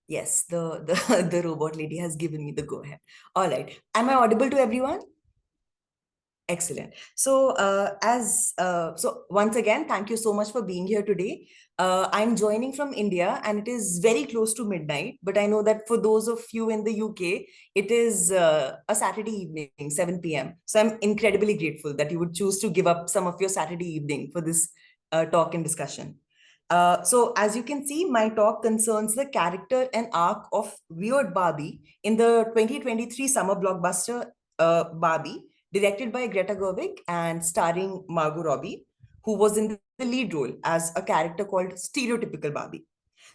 Yes, the robot lady has given me the go ahead. All right. Am I audible to everyone? Excellent. So, so once again, thank you so much for being here today. I'm joining from India, and it is very close to midnight. But I know that for those of you in the UK, it is a Saturday evening, 7 p.m. So I'm incredibly grateful that you would choose to give up some of your Saturday evening for this talk and discussion. So, as you can see, my talk concerns the character and arc of Weird Barbie in the 2023 summer blockbuster Barbie, directed by Greta Gerwig and starring Margot Robbie, who was in the lead role as a character called Stereotypical Barbie.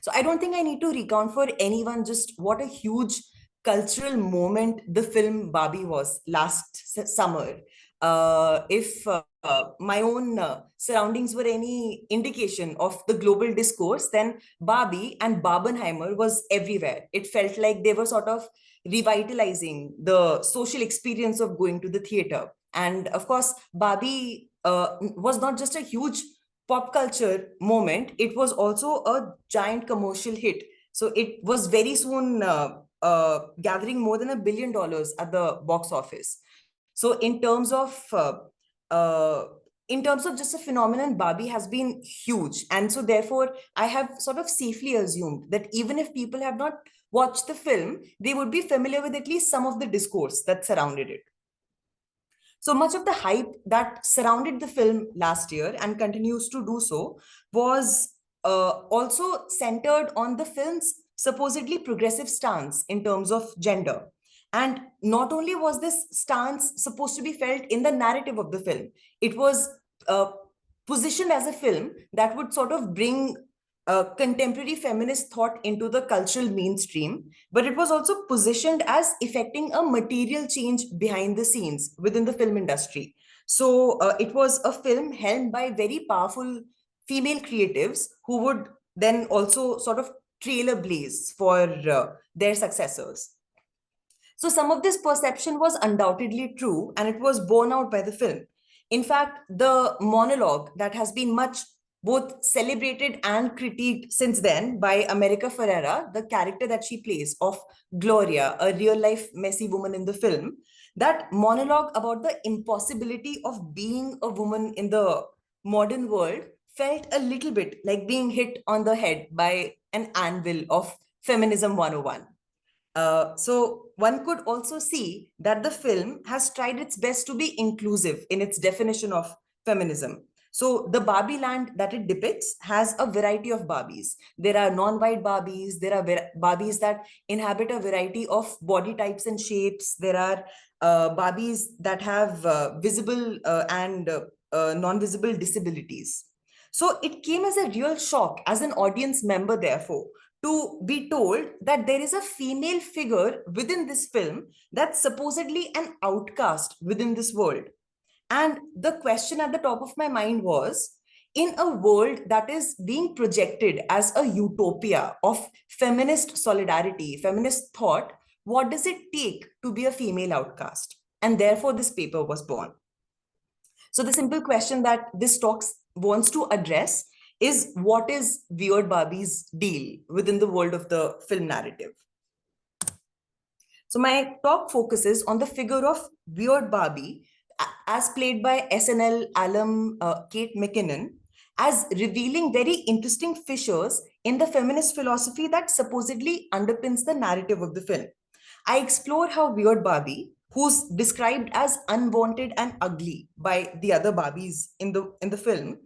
So I don't think I need to recount for anyone just what a huge cultural moment the film Barbie was last summer. If my own surroundings were any indication of the global discourse, then Barbie and Barbenheimer was everywhere. It felt like they were sort of revitalizing the social experience of going to the theater. And of course, Barbie was not just a huge pop culture moment, it was also a giant commercial hit. So it was very soon gathering more than $1 billion at the box office. So uh, in terms of just a phenomenon, Barbie has been huge, and so therefore I have sort of safely assumed that even if people have not watched the film, they would be familiar with at least some of the discourse that surrounded it. So much of the hype that surrounded the film last year and continues to do so was also centered on the film's supposedly progressive stance in terms of gender. And not only was this stance supposed to be felt in the narrative of the film, it was uh, positioned as a film that would sort of bring contemporary feminist thought into the cultural mainstream, but it was also positioned as effecting a material change behind the scenes within the film industry. So it was a film helmed by very powerful female creatives who would then also sort of trail a blaze for their successors. So some of this perception was undoubtedly true, and it was borne out by the film. In fact, the monologue that has been much both celebrated and critiqued since then by America Ferrera, the character that she plays of Gloria, a real life messy woman in the film, that monologue about the impossibility of being a woman in the modern world felt a little bit like being hit on the head by an anvil of Feminism 101. So one could also see that the film has tried its best to be inclusive in its definition of feminism. So the Barbie land that it depicts has a variety of Barbies. There are non-white Barbies. There are Barbies that inhabit a variety of body types and shapes. There are Barbies that have visible and non-visible disabilities. So it came as a real shock as an audience member, therefore, to be told that there is a female figure within this film that's supposedly an outcast within this world. And the question at the top of my mind was, in a world that is being projected as a utopia of feminist solidarity, feminist thought, what does it take to be a female outcast? And therefore, this paper was born. So the simple question that this talk wants to address is, what is Weird Barbie's deal within the world of the film narrative? So my talk focuses on the figure of Weird Barbie as played by SNL alum Kate McKinnon, as revealing very interesting fissures in the feminist philosophy that supposedly underpins the narrative of the film. I explore how Weird Barbie, who's described as unwanted and ugly by the other Barbies in the film,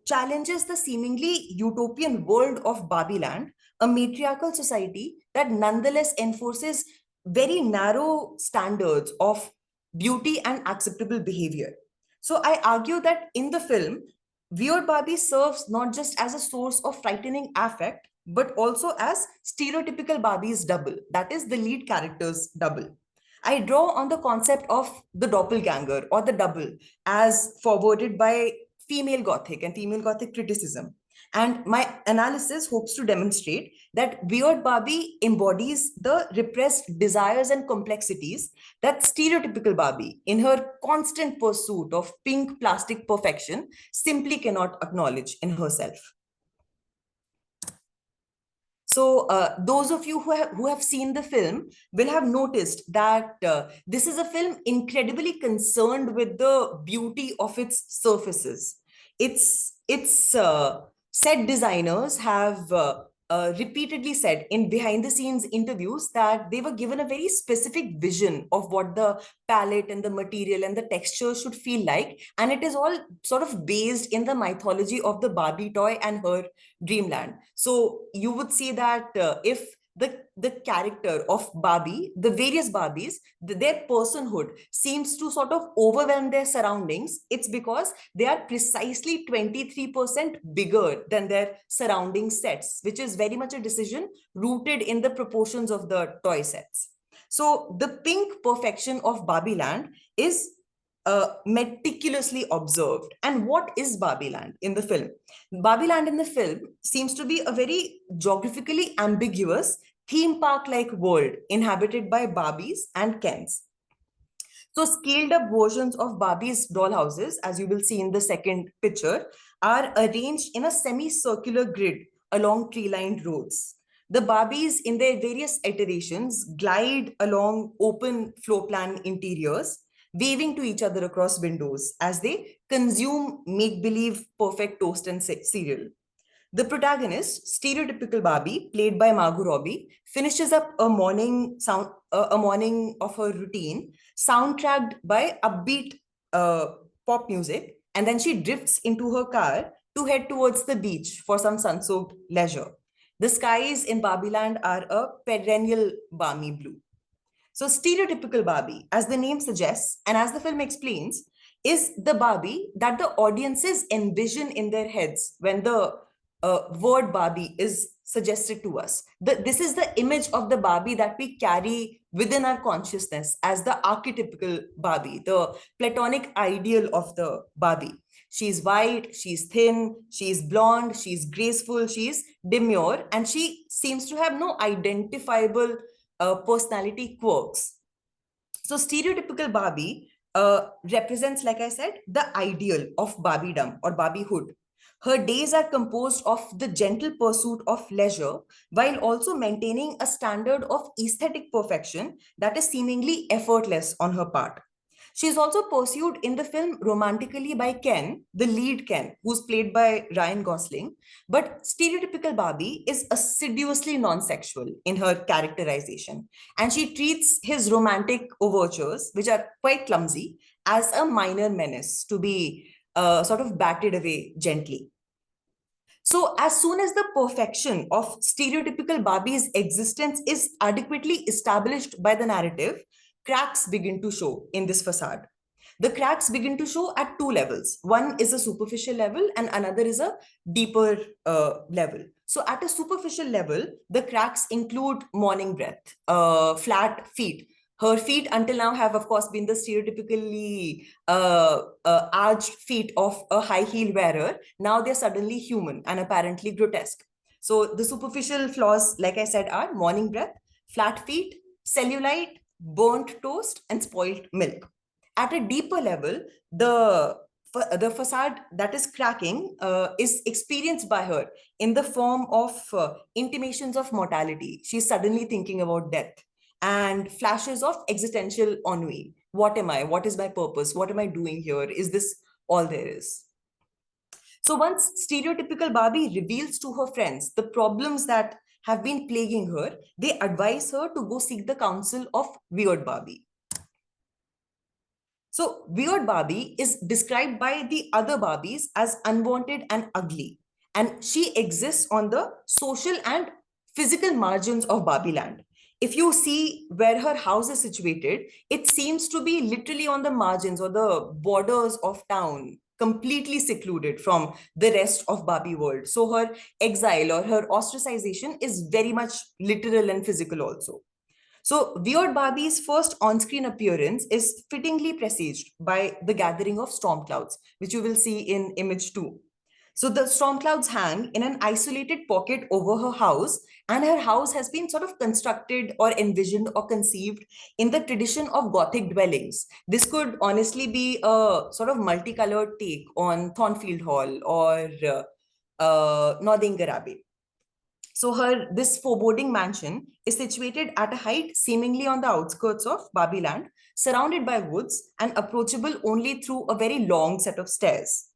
challenges the seemingly utopian world of Barbie Land, a matriarchal society that nonetheless enforces very narrow standards of beauty and acceptable behavior. So I argue that in the film, Weird Barbie serves not just as a source of frightening affect, but also as stereotypical Barbie's double, that is, the lead character's double. I draw on the concept of the doppelganger or the double as forwarded by female Gothic and female Gothic criticism. And my analysis hopes to demonstrate that Weird Barbie embodies the repressed desires and complexities that stereotypical Barbie, in her constant pursuit of pink plastic perfection, simply cannot acknowledge in herself. So those of you who have seen the film will have noticed that this is a film incredibly concerned with the beauty of its surfaces. Its set designers have repeatedly said in behind the scenes interviews that they were given a very specific vision of what the palette and the material and the texture should feel like, and it is all sort of based in the mythology of the Barbie toy and her dreamland. So you would see that if the character of Barbie, the various Barbies, their personhood seems to sort of overwhelm their surroundings, it's because they are precisely 23% bigger than their surrounding sets, which is very much a decision rooted in the proportions of the toy sets. So the pink perfection of Barbie Land is meticulously observed. And what is Barbie Land in the film? Barbie Land in the film seems to be a very geographically ambiguous theme park like world inhabited by Barbies and Kens. So, scaled up versions of Barbie's dollhouses, as you will see in the second picture, are arranged in a semicircular grid along tree lined roads. The Barbies, in their various iterations, glide along open floor plan interiors, waving to each other across windows as they consume make believe perfect toast and cereal. The protagonist, stereotypical Barbie, played by Margot Robbie, finishes up a morning of her routine, soundtracked by upbeat pop music, and then she drifts into her car to head towards the beach for some sun-soaked leisure. The skies in Barbie Land are a perennial balmy blue. So, stereotypical Barbie, as the name suggests, and as the film explains, is the Barbie that the audiences envision in their heads when the word Barbie is suggested to us. This is the image of the Barbie that we carry within our consciousness as the archetypical Barbie, the platonic ideal of the Barbie. She's white, she's thin, she's blonde, she's graceful, she's demure, and she seems to have no identifiable personality quirks. So stereotypical Barbie represents, like I said, the ideal of Barbiedom or Barbiehood. Her days are composed of the gentle pursuit of leisure while also maintaining a standard of aesthetic perfection that is seemingly effortless on her part. She is also pursued in the film romantically by Ken, the lead Ken, who's played by Ryan Gosling. But stereotypical Barbie is assiduously non sexual in her characterization. And she treats his romantic overtures, which are quite clumsy, as a minor menace to be sort of batted away gently. So, as soon as the perfection of stereotypical Barbie's existence is adequately established by the narrative, cracks begin to show in this facade. The cracks begin to show at two levels. One is a superficial level, and another is a deeper level. So, at a superficial level, the cracks include morning breath, flat feet. Her feet until now have, of course, been the stereotypically arched feet of a high heel wearer. Now they're suddenly human and apparently grotesque. So the superficial flaws, like I said, are morning breath, flat feet, cellulite, burnt toast, and spoiled milk. At a deeper level, the facade that is cracking is experienced by her in the form of intimations of mortality. She's suddenly thinking about death and flashes of existential ennui. What am I? What is my purpose? What am I doing here? Is this all there is? So once stereotypical Barbie reveals to her friends the problems that have been plaguing her, they advise her to go seek the counsel of Wyrd Barbie. So Wyrd Barbie is described by the other Barbies as unwanted and ugly. And she exists on the social and physical margins of Barbie Land. If you see where her house is situated, it seems to be literally on the margins or the borders of town, completely secluded from the rest of Barbie world. So her exile or her ostracization is very much literal and physical also. So, Wyrd Barbie's first on screen appearance is fittingly presaged by the gathering of storm clouds, which you will see in image 2. So, the storm clouds hang in an isolated pocket over her house, and her house has been sort of constructed or envisioned or conceived in the tradition of Gothic dwellings. This could honestly be a sort of multicolored take on Thornfield Hall or Nottingham Abbey. So this foreboding mansion is situated at a height seemingly on the outskirts of Barbie Land, surrounded by woods and approachable only through a very long set of stairs.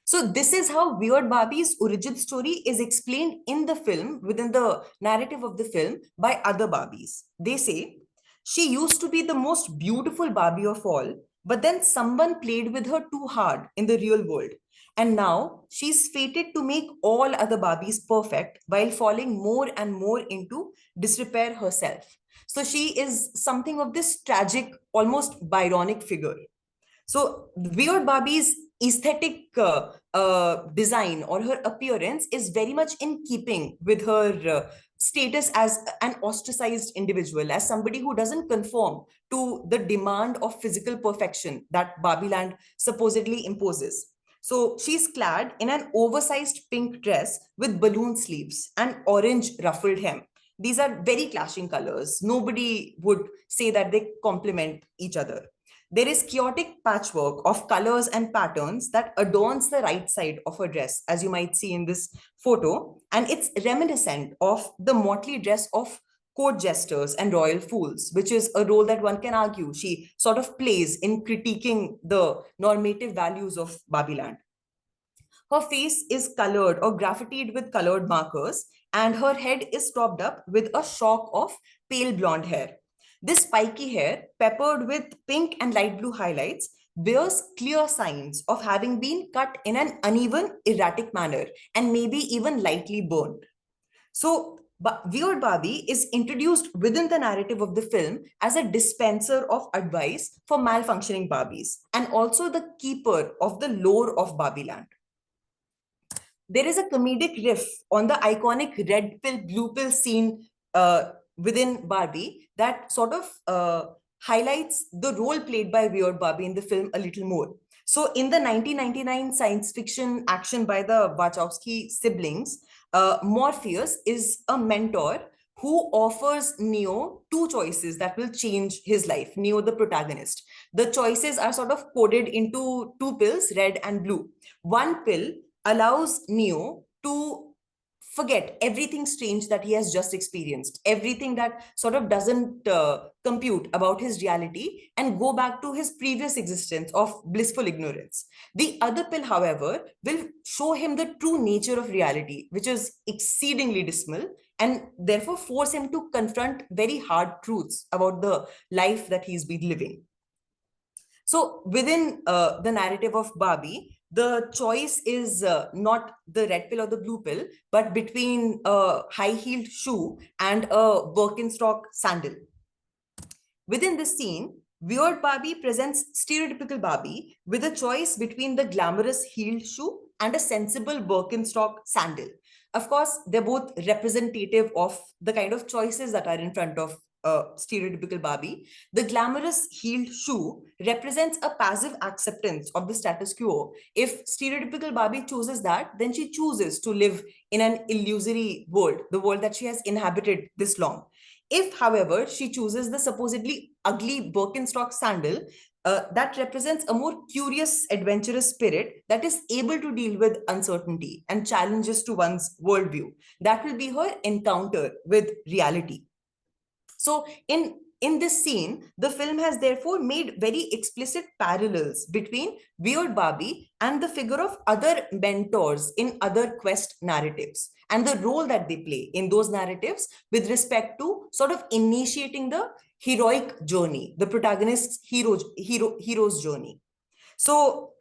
So this is how Weird Barbie's origin story is explained in the film, within the narrative of the film, by other Barbies. They say, she used to be the most beautiful Barbie of all, but then someone played with her too hard in the real world. And now she's fated to make all other Barbies perfect while falling more and more into disrepair herself. So she is something of this tragic, almost Byronic figure. So Weird Barbie's aesthetic design or her appearance is very much in keeping with her status as an ostracized individual, as somebody who doesn't conform to the demand of physical perfection that Barbie Land supposedly imposes. So she's clad in an oversized pink dress with balloon sleeves and orange ruffled hem. These are very clashing colors. Nobody would say that they complement each other. There is chaotic patchwork of colors and patterns that adorns the right side of her dress, as you might see in this photo. And it's reminiscent of the motley dress of court jesters and royal fools, which is a role that one can argue she sort of plays in critiquing the normative values of Barbie Land. Her face is colored or graffitied with colored markers, and her head is topped up with a shock of pale blonde hair. This spiky hair, peppered with pink and light blue highlights, bears clear signs of having been cut in an uneven, erratic manner and maybe even lightly burned. So, Weird Barbie is introduced within the narrative of the film as a dispenser of advice for malfunctioning Barbies and also the keeper of the lore of Barbie Land. There is a comedic riff on the iconic red pill, blue pill scene within Barbie that sort of highlights the role played by Weird Barbie in the film a little more. So in the 1999 science fiction action by the Wachowski siblings, Morpheus is a mentor who offers Neo two choices that will change his life, Neo, the protagonist. The choices are sort of coded into two pills, red and blue. One pill allows Neo to forget everything strange that he has just experienced, everything that sort of doesn't compute about his reality, and go back to his previous existence of blissful ignorance. The other pill, however, will show him the true nature of reality, which is exceedingly dismal, and therefore force him to confront very hard truths about the life that he's been living. So within the narrative of Barbie, the choice is not the red pill or the blue pill, but between a high-heeled shoe and a Birkenstock sandal. Within this scene, Weird Barbie presents stereotypical Barbie with a choice between the glamorous heeled shoe and a sensible Birkenstock sandal. Of course, they're both representative of the kind of choices that are in front of stereotypical Barbie. The glamorous heeled shoe represents a passive acceptance of the status quo. If stereotypical Barbie chooses that, then she chooses to live in an illusory world, the world that she has inhabited this long. If, however, she chooses the supposedly ugly Birkenstock sandal, that represents a more curious, adventurous spirit that is able to deal with uncertainty and challenges to one's worldview. That will be her encounter with reality. So in this scene, the film has therefore made very explicit parallels between Weird Barbie and the figure of other mentors in other quest narratives and the role that they play in those narratives with respect to sort of initiating the heroic journey, the protagonist's hero's journey. So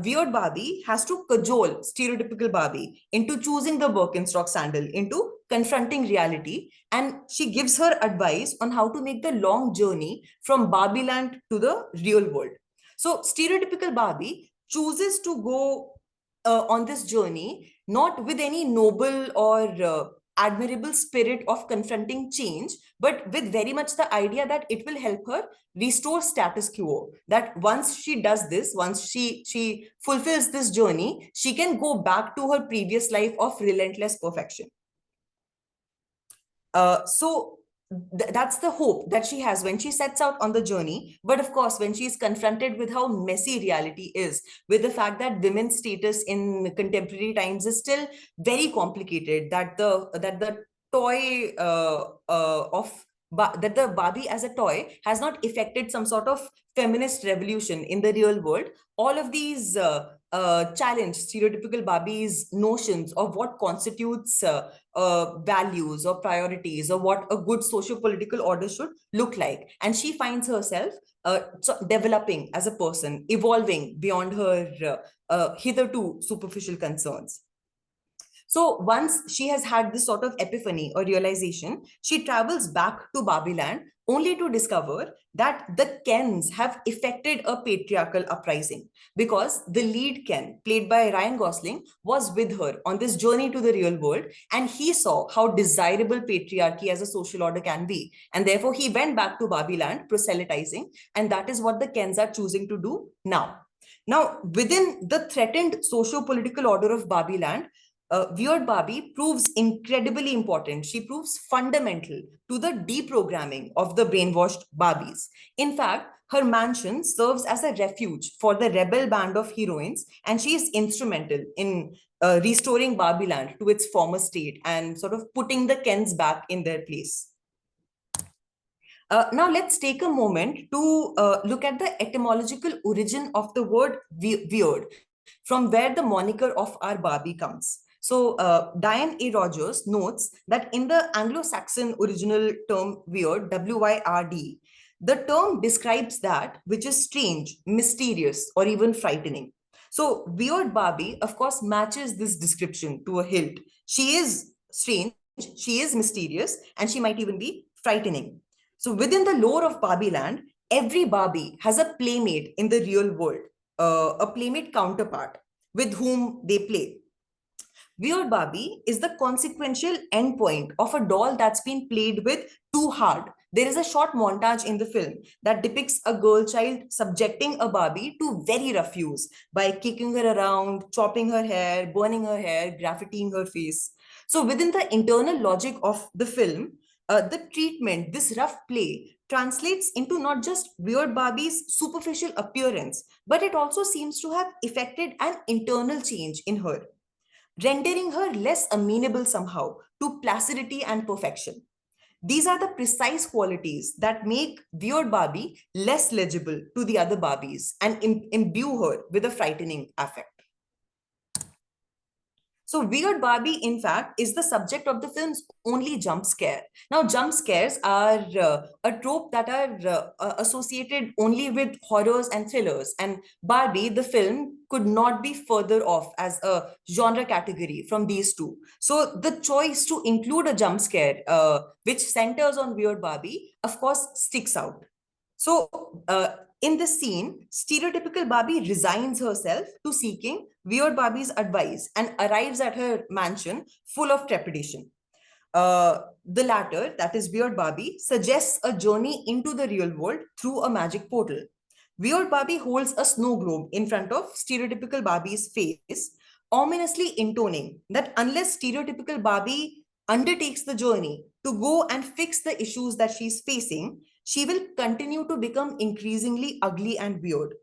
Weird Barbie has to cajole stereotypical Barbie into choosing the Birkenstock sandal, into confronting reality, and she gives her advice on how to make the long journey from Barbie Land to the real world. So stereotypical Barbie chooses to go on this journey not with any noble or admirable spirit of confronting change, but with very much the idea that it will help her restore status quo. That once she does this, once she fulfills this journey, she can go back to her previous life of relentless perfection. So that's the hope that she has when she sets out on the journey. But of course, when she is confronted with how messy reality is, with the fact that women's status in contemporary times is still very complicated, that the toy that the Barbie as a toy has not effected some sort of feminist revolution in the real world. All of these challenge stereotypical Barbie's notions of what constitutes values or priorities, or what a good socio-political order should look like. And she finds herself developing as a person, evolving beyond her hitherto superficial concerns. So once she has had this sort of epiphany or realization, she travels back to Barbie Land only to discover that the Kens have effected a patriarchal uprising, because the lead Ken, played by Ryan Gosling, was with her on this journey to the real world, and he saw how desirable patriarchy as a social order can be. And therefore, he went back to Barbie Land proselytizing, and that is what the Kens are choosing to do now. Now, within the threatened socio-political order of Barbie Land, Wyrd Barbie proves incredibly important. She proves fundamental to the deprogramming of the brainwashed Barbies. In fact, her mansion serves as a refuge for the rebel band of heroines, and she is instrumental in restoring Barbie Land to its former state and sort of putting the Kens back in their place. Now, let's take a moment to look at the etymological origin of the word weird, from where the moniker of our Barbie comes. So Diane A. Rogers notes that in the Anglo-Saxon original term weird, W-Y-R-D, the term describes that which is strange, mysterious, or even frightening. So Wyrd Barbie, of course, matches this description to a hilt. She is strange, she is mysterious, and she might even be frightening. So within the lore of Barbie Land, every Barbie has a playmate in the real world, a playmate counterpart with whom they play. Wyrd Barbie is the consequential endpoint of a doll that's been played with too hard. There is a short montage in the film that depicts a girl child subjecting a Barbie to very rough use by kicking her around, chopping her hair, burning her hair, graffitiing her face. So within the internal logic of the film, the treatment, this rough play, translates into not just Wyrd Barbie's superficial appearance, but it also seems to have effected an internal change in her, rendering her less amenable somehow to placidity and perfection. These are the precise qualities that make Wyrd Barbie less legible to the other Barbies and imbue her with a frightening affect. So Wyrd Barbie, in fact, is the subject of the film's only jump scare. Now, jump scares are a trope that are associated only with horrors and thrillers. And Barbie, the film, could not be further off as a genre category from these two. So the choice to include a jump scare, which centers on Wyrd Barbie, of course, sticks out. So in this scene, stereotypical Barbie resigns herself to seeking Wyrd Barbie's advice and arrives at her mansion full of trepidation. The latter, that is Wyrd Barbie, suggests a journey into the real world through a magic portal. Wyrd Barbie holds a snow globe in front of stereotypical Barbie's face, ominously intoning that unless stereotypical Barbie undertakes the journey to go and fix the issues that she's facing, she will continue to become increasingly ugly and weird.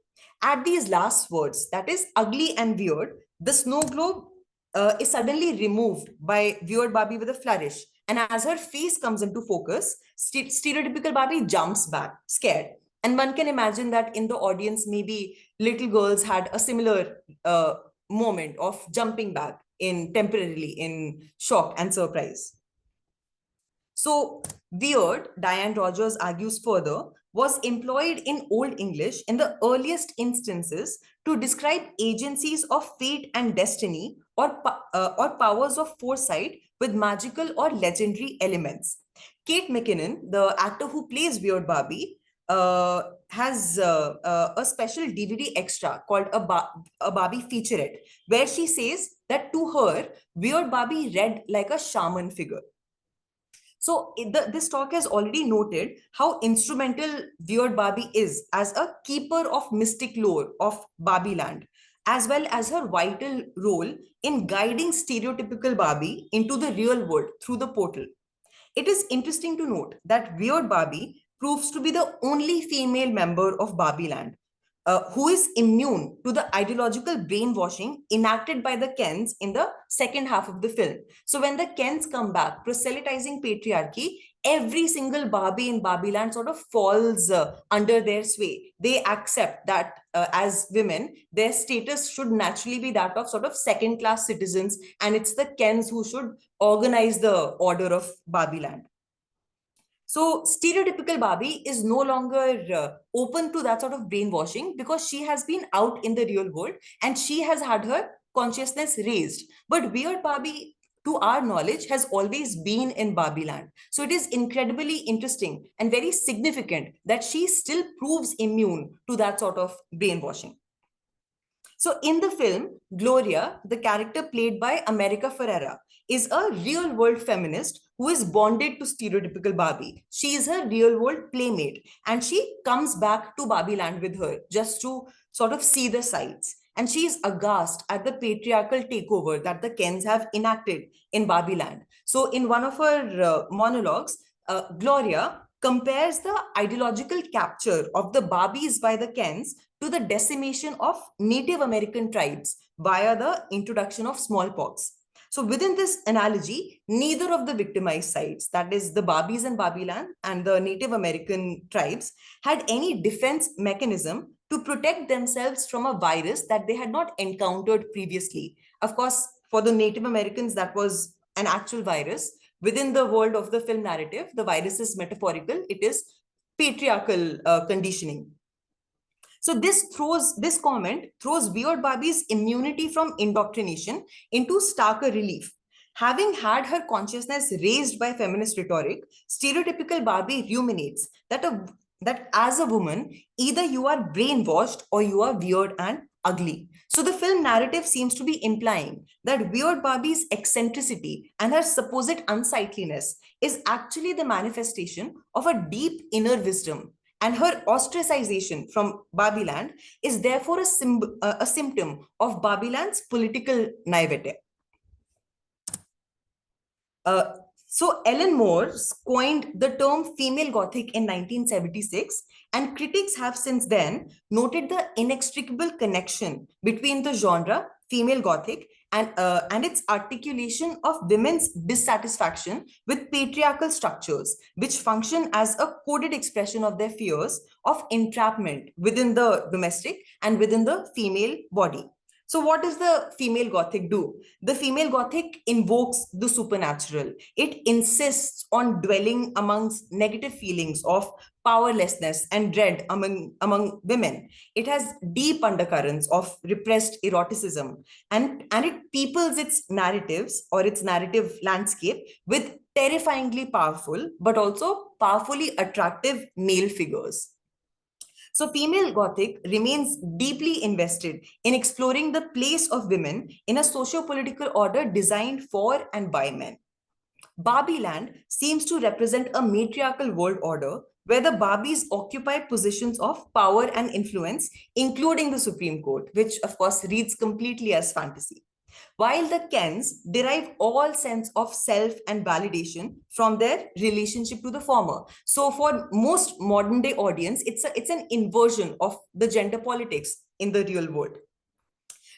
At these last words, that is ugly and weird, the snow globe is suddenly removed by Wyrd Barbie with a flourish. And as her face comes into focus, stereotypical Barbie jumps back, scared. And one can imagine that in the audience, maybe little girls had a similar moment of jumping back in temporarily in shock and surprise. So, weird, Diane Rogers argues further, was employed in Old English in the earliest instances to describe agencies of fate and destiny, or powers of foresight with magical or legendary elements. Kate McKinnon, the actor who plays Wyrd Barbie, has a special DVD extra called a Barbie featurette, where she says that to her, Wyrd Barbie read like a shaman figure. So this talk has already noted how instrumental Wyrd Barbie is as a keeper of mystic lore of Barbie Land, as well as her vital role in guiding stereotypical Barbie into the real world through the portal. It is interesting to note that Weird Barbie proves to be the only female member of Barbie Land who is immune to the ideological brainwashing enacted by the Kens in the second half of the film. So when the Kens come back, proselytizing patriarchy, every single Barbie in Barbie Land sort of falls under their sway. They accept that as women, their status should naturally be that of sort of second class citizens, and it's the Kens who should organize the order of Barbie Land. So stereotypical Barbie is no longer open to that sort of brainwashing because she has been out in the real world and she has had her consciousness raised. But Weird Barbie, to our knowledge, has always been in Barbie Land. So it is incredibly interesting and very significant that she still proves immune to that sort of brainwashing. So in the film, Gloria, the character played by America Ferrera, is a real world feminist who is bonded to stereotypical Barbie. She is her real world playmate and she comes back to Barbie Land with her just to sort of see the sights. And she is aghast at the patriarchal takeover that the Kens have enacted in Barbie Land. So in one of her monologues, Gloria compares the ideological capture of the Barbies by the Kens to the decimation of Native American tribes via the introduction of smallpox. So within this analogy, neither of the victimized sides, that is the Barbies in Barbie Land and the Native American tribes, had any defense mechanism to protect themselves from a virus that they had not encountered previously. Of course, for the Native Americans, that was an actual virus. Within the world of the film narrative, the virus is metaphorical. It is patriarchal conditioning. So this comment throws Weird Barbie's immunity from indoctrination into starker relief. Having had her consciousness raised by feminist rhetoric, stereotypical Barbie ruminates that as a woman, either you are brainwashed or you are weird and ugly. So the film narrative seems to be implying that Weird Barbie's eccentricity and her supposed unsightliness is actually the manifestation of a deep inner wisdom, and her ostracization from Barbie Land is therefore a symptom of Barbie Land's political naivete. So Ellen Moore coined the term female Gothic in 1976, and critics have since then noted the inextricable connection between the genre, female Gothic, and its articulation of women's dissatisfaction with patriarchal structures, which function as a coded expression of their fears of entrapment within the domestic and within the female body. So what does the female Gothic do? The female Gothic invokes the supernatural. It insists on dwelling amongst negative feelings of powerlessness and dread among women. It has deep undercurrents of repressed eroticism, and it peoples its narratives or its narrative landscape with terrifyingly powerful but also powerfully attractive male figures. So female Gothic remains deeply invested in exploring the place of women in a socio-political order designed for and by men. Barbie Land seems to represent a matriarchal world order where the Barbies occupy positions of power and influence, including the Supreme Court, which of course reads completely as fantasy. While the Kens derive all sense of self and validation from their relationship to the former. So for most modern day audience, it's an inversion of the gender politics in the real world.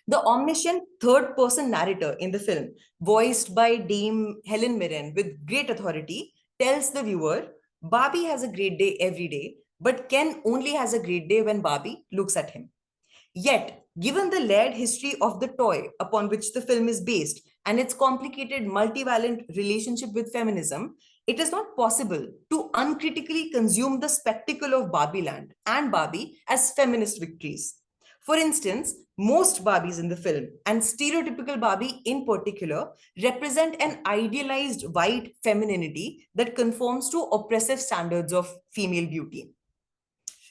The omniscient third person narrator in the film, voiced by Dame Helen Mirren with great authority, tells the viewer, Barbie has a great day every day, but Ken only has a great day when Barbie looks at him. Yet, given the layered history of the toy upon which the film is based and its complicated multivalent relationship with feminism, it is not possible to uncritically consume the spectacle of Barbie Land and Barbie as feminist victories. For instance, most Barbies in the film, and stereotypical Barbie in particular, represent an idealized white femininity that conforms to oppressive standards of female beauty.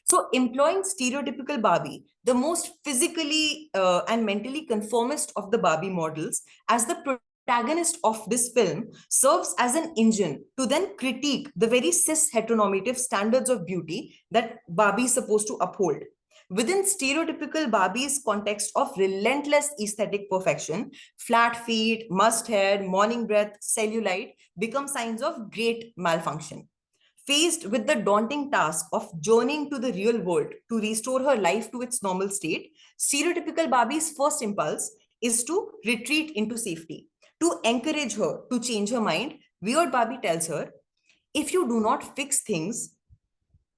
So employing stereotypical Barbie, the most physically and mentally conformist of the Barbie models, as the protagonist of this film serves as an engine to then critique the very cis heteronormative standards of beauty that Barbie is supposed to uphold. Within stereotypical Barbie's context of relentless aesthetic perfection, flat feet, mussed hair, morning breath, cellulite become signs of great malfunction. Faced with the daunting task of journeying to the real world to restore her life to its normal state, stereotypical Barbie's first impulse is to retreat into safety. To encourage her to change her mind, Weird Barbie tells her, if you do not fix things,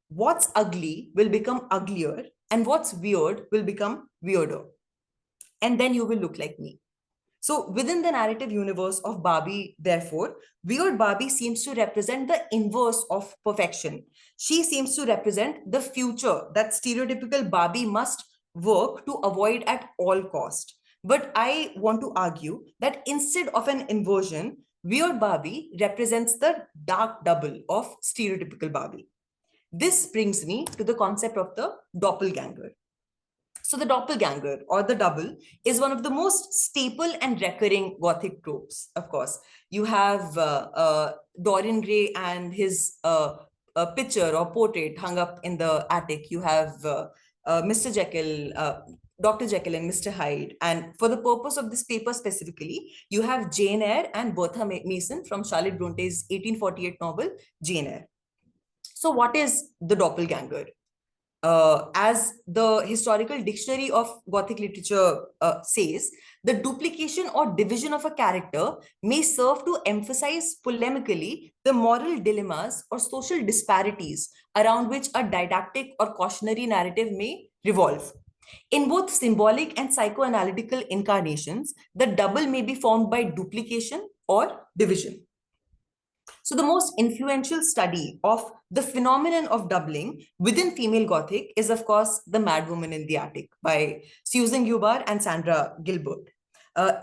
what's ugly will become uglier and what's weird will become weirder. And then you will look like me. So within the narrative universe of Barbie, therefore, Weird Barbie seems to represent the inverse of perfection. She seems to represent the future that stereotypical Barbie must work to avoid at all cost. But I want to argue that instead of an inversion, Weird Barbie represents the dark double of stereotypical Barbie. This brings me to the concept of the doppelganger. So the doppelganger or the double is one of the most staple and recurring Gothic tropes. Of course, you have Dorian Gray and his picture or portrait hung up in the attic. You have Mr. Jekyll, Dr. Jekyll and Mr. Hyde. And for the purpose of this paper specifically, you have Jane Eyre and Bertha Mason from Charlotte Bronte's 1848 novel, Jane Eyre. So what is the doppelganger? As the historical dictionary of Gothic literature says, the duplication or division of a character may serve to emphasize polemically the moral dilemmas or social disparities around which a didactic or cautionary narrative may revolve. In both symbolic and psychoanalytical incarnations, the double may be formed by duplication or division. So the most influential study of the phenomenon of doubling within female Gothic is, of course, The Mad Woman in the Attic by Susan Yubar and Sandra Gilbert.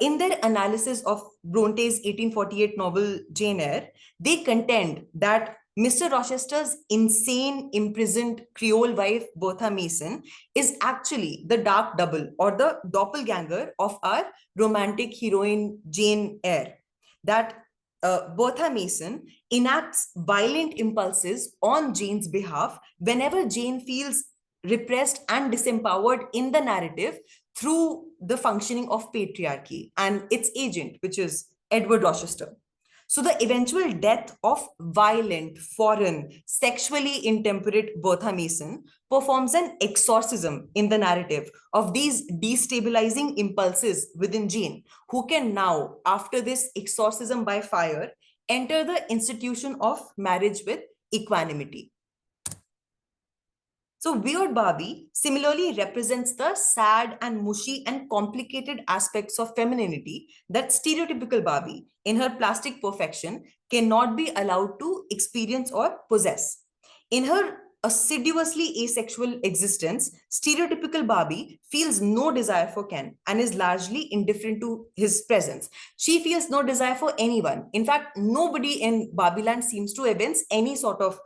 In their analysis of Bronte's 1848 novel Jane Eyre, they contend that Mr. Rochester's insane, imprisoned Creole wife, Bertha Mason, is actually the dark double or the doppelganger of our romantic heroine Jane Eyre. That Bertha Mason enacts violent impulses on Jane's behalf whenever Jane feels repressed and disempowered in the narrative through the functioning of patriarchy and its agent, which is Edward Rochester. So the eventual death of violent, foreign, sexually intemperate Bertha Mason performs an exorcism in the narrative of these destabilizing impulses within Jane, who can now, after this exorcism by fire, enter the institution of marriage with equanimity. So Weird Barbie similarly represents the sad and mushy and complicated aspects of femininity that stereotypical Barbie, in her plastic perfection, cannot be allowed to experience or possess. In her assiduously asexual existence, stereotypical Barbie feels no desire for Ken and is largely indifferent to his presence. She feels no desire for anyone. In fact, nobody in Barbie Land seems to evince any sort of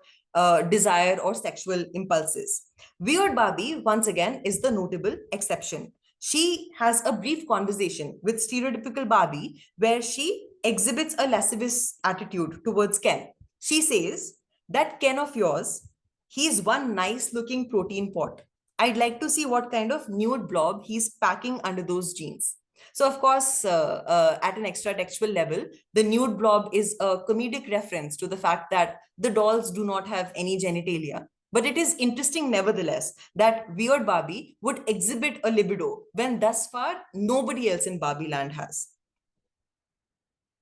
desire or sexual impulses. Weird Barbie, once again, is the notable exception. She has a brief conversation with stereotypical Barbie where she exhibits a lascivious attitude towards Ken. She says, that Ken of yours, he's one nice looking protein pot. I'd like to see what kind of nude blob he's packing under those jeans. So, of course, at an extra textual level, the nude blob is a comedic reference to the fact that the dolls do not have any genitalia. But it is interesting, nevertheless, that Weird Barbie would exhibit a libido when thus far nobody else in Barbie Land has.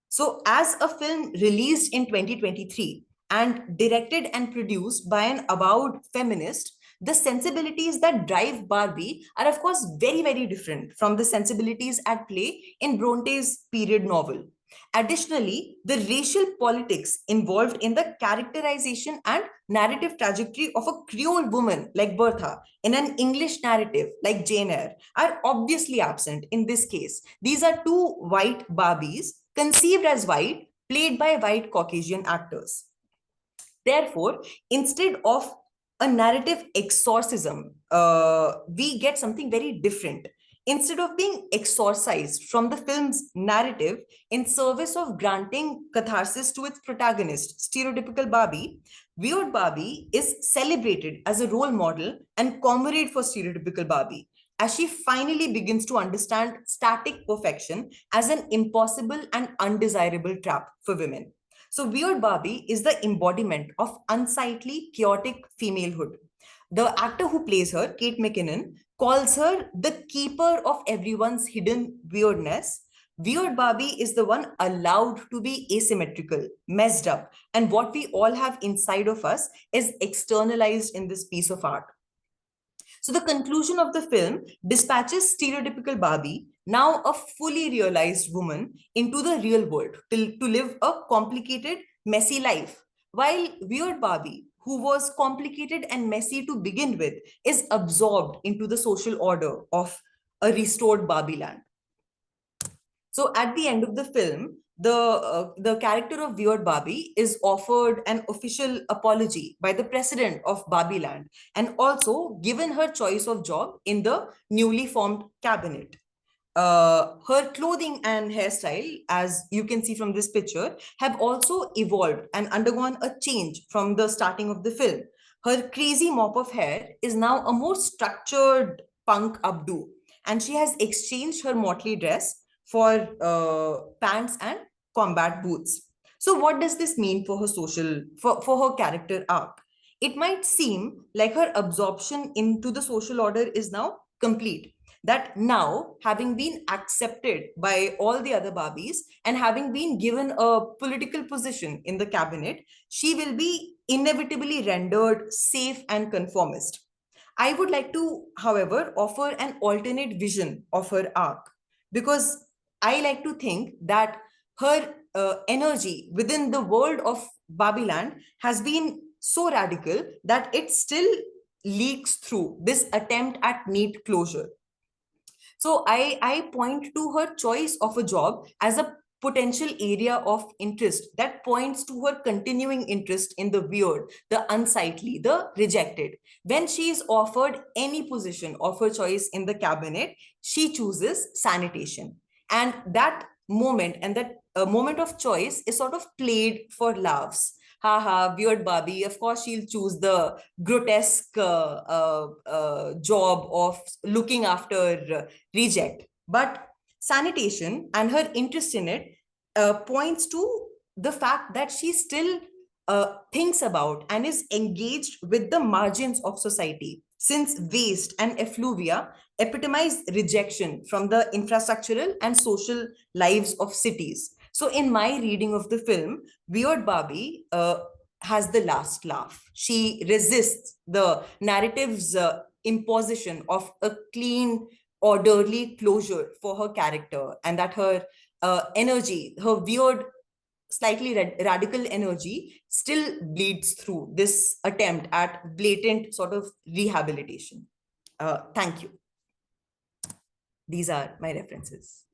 So, as a film released in 2023 and directed and produced by an avowed feminist, the sensibilities that drive Barbie are, of course, very, very different from the sensibilities at play in Bronte's period novel. Additionally, the racial politics involved in the characterization and narrative trajectory of a Creole woman like Bertha in an English narrative like Jane Eyre are obviously absent in this case. These are two white Barbies conceived as white, played by white Caucasian actors. Therefore, instead of a narrative exorcism, we get something very different. Instead of being exorcised from the film's narrative in service of granting catharsis to its protagonist, stereotypical Barbie, Weird Barbie is celebrated as a role model and comrade for stereotypical Barbie, as she finally begins to understand static perfection as an impossible and undesirable trap for women. So, Weird Barbie is the embodiment of unsightly, chaotic femalehood. The actor who plays her, Kate McKinnon, calls her the keeper of everyone's hidden weirdness. Weird Barbie is the one allowed to be asymmetrical, messed up, and what we all have inside of us is externalized in this piece of art. So the conclusion of the film dispatches stereotypical Barbie, now a fully realized woman, into the real world to live a complicated, messy life. While Weird Barbie, who was complicated and messy to begin with, is absorbed into the social order of a restored Barbie Land. So at the end of the film, the character of Weird Barbie is offered an official apology by the president of Barbie Land and also given her choice of job in the newly formed cabinet. Her clothing and hairstyle, as you can see from this picture, have also evolved and undergone a change from the starting of the film. Her crazy mop of hair is now a more structured punk updo, and she has exchanged her motley dress for pants and combat boots. So, what does this mean for her for her character arc? It might seem like her absorption into the social order is now complete, that now, having been accepted by all the other Barbies and having been given a political position in the cabinet, she will be inevitably rendered safe and conformist. I would like to, however, offer an alternate vision of her arc, because I like to think that her energy within the world of Babyland has been so radical that it still leaks through this attempt at neat closure. So I point to her choice of a job as a potential area of interest that points to her continuing interest in the weird, the unsightly, the rejected. When she is offered any position of her choice in the cabinet, she chooses sanitation. And that moment and that moment of choice is sort of played for laughs. Haha, weird Barbie. Of course, she'll choose the grotesque job of looking after reject. But sanitation and her interest in it points to the fact that she still thinks about and is engaged with the margins of society, since waste and effluvia epitomize rejection from the infrastructural and social lives of cities. So, in my reading of the film, Weird Barbie has the last laugh. She resists the narrative's imposition of a clean, orderly closure for her character, and that her energy, her weird, slightly radical energy, still bleeds through this attempt at blatant sort of rehabilitation. Thank you. These are my references.